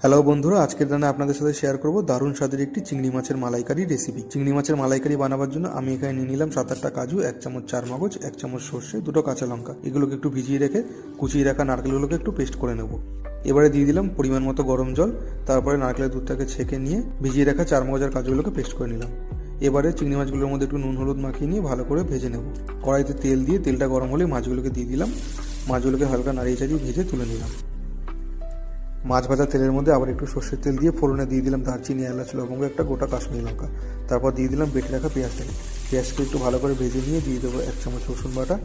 Hello বন্ধুরা, আজকের রান্না আপনাদের সাথে শেয়ার করব দারুণ স্বাদের একটি চিংড়ি মাছের মালাইকারি রেসিপি। চিংড়ি মাছের মালাইকারি বানাবার জন্য আমি এখানে নিয়ে নিলাম 7-8টা কাজু, 1 চামচ চারমগজ, 1 চামচ সর্ষে, 2টো কাঁচা লঙ্কা। এগুলোকে একটু ভিজিয়ে রেখে কুচিয়ে রাখা নারকেলগুলোকে একটু পেস্ট করে নেব। এবারে দিয়ে দিলাম পরিমাণ মতো গরম জল, তারপরে নারকেলের দুধটাকে ছেঁকে নিয়ে ভিজিয়ে রাখা চারমগজ আর কাজুগুলোকে পেস্ট করে নিলাম। এবারে চিংড়ি মাছগুলোর মধ্যে একটু নুন হলুদ মাখিয়ে নিয়ে ভালো করে ভেজে নেব। কড়াইতে তেল দিয়ে তেলটা গরম হলে মাছগুলোকে দিয়ে দিলাম। মাছগুলোকে হালকা নাড়িয়ে চাড়িয়ে ভেজে তুলে নিলাম। মাছ ভাজা তেলের মধ্যে আবার একটু সর্ষের তেল দিয়ে ফোড়নে দিয়ে দিলাম দারচিনি, এলাচ, লবঙ্গ, একটা গোটা কাশ্মীরি লঙ্কা। তারপর দিয়ে দিলাম বেটে রাখা পেঁয়াজটাকে। পেঁয়াজকে একটু ভালো করে ভেজে নিয়ে দিয়ে দেবো 1 চামচ রসুন বাটা,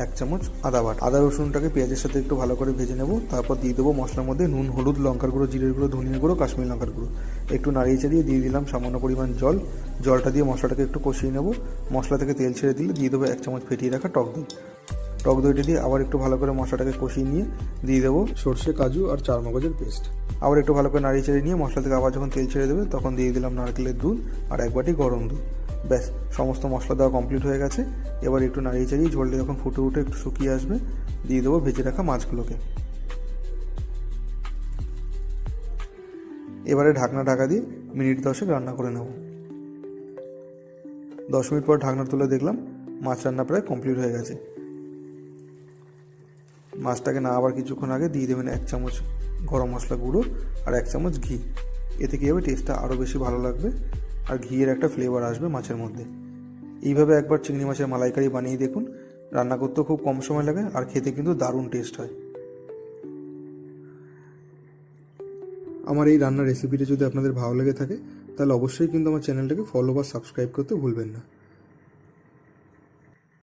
1 চামচ আদা বাটা। আদা রসুনটাকে পেঁয়াজের সাথে একটু ভালো করে ভেজে নেব। তারপর দিয়ে দেবো মশলার মধ্যে নুন, হলুদ, লঙ্কার গুঁড়ো, জিরের গুঁড়ো, ধনিয়ার গুঁড়ো, কাশ্মীরি লঙ্কার গুঁড়ো। একটু নাড়িয়ে চাড়িয়ে দিয়ে দিলাম সামান্য পরিমাণ জল। জলটা দিয়ে মশলাটাকে একটু কষিয়ে নেব। মশলা থেকে তেল ছেড়ে দিলে দিয়ে দেবো 1 চামচ ফেটিয়ে রাখা টক দই। টক দইটা দিয়ে আবার একটু ভালো করে মশলাটাকে কষিয়ে নিয়ে দিয়ে দেবো সর্ষে, কাজু আর চারমগজের পেস্ট। আবার একটু ভালো করে নাড়িয়ে চেড়ে নিয়ে মশলা থেকে আবার যখন তেল ছেড়ে দেবে তখন দিয়ে দিলাম নারকেলের দুধ আর 1 বাটি গরম দুধ। ব্যাস, সমস্ত মশলা দেওয়া কমপ্লিট হয়ে গেছে। এবার একটু নাড়িয়ে চাড়িয়ে ঝোলটা যখন ফুটে উঠে একটু শুকিয়ে আসবে দিয়ে দেবো ভেজে রাখা মাছগুলোকে। এবারে ঢাকা দিয়ে মিনিট 10 রান্না করে নেব। 10 মিনিট পর ঢাকনা তুলে দেখলাম মাছ রান্না প্রায় কমপ্লিট হয়ে গেছে। মাছটাকে না আবার কিছুক্ষণ আগে দিয়ে দেবেন 1 চামচ গরম মশলা গুঁড়ো আর 1 চামচ ঘি। এতে কী হবে, টেস্টটা আরও বেশি ভালো লাগবে আর ঘিয়ের একটা ফ্লেভার আসবে মাছের মধ্যে। এইভাবে একবার চিংড়ি মাছের মালাইকারি বানিয়ে দেখুন। রান্না করতেও খুব কম সময় লাগে আর খেতে কিন্তু দারুণ টেস্ট হয়। আমার এই রান্নার রেসিপিটা যদি আপনাদের ভালো লেগে থাকে তাহলে অবশ্যই কিন্তু আমার চ্যানেলটাকে ফলো বা সাবস্ক্রাইব করতে ভুলবেন না।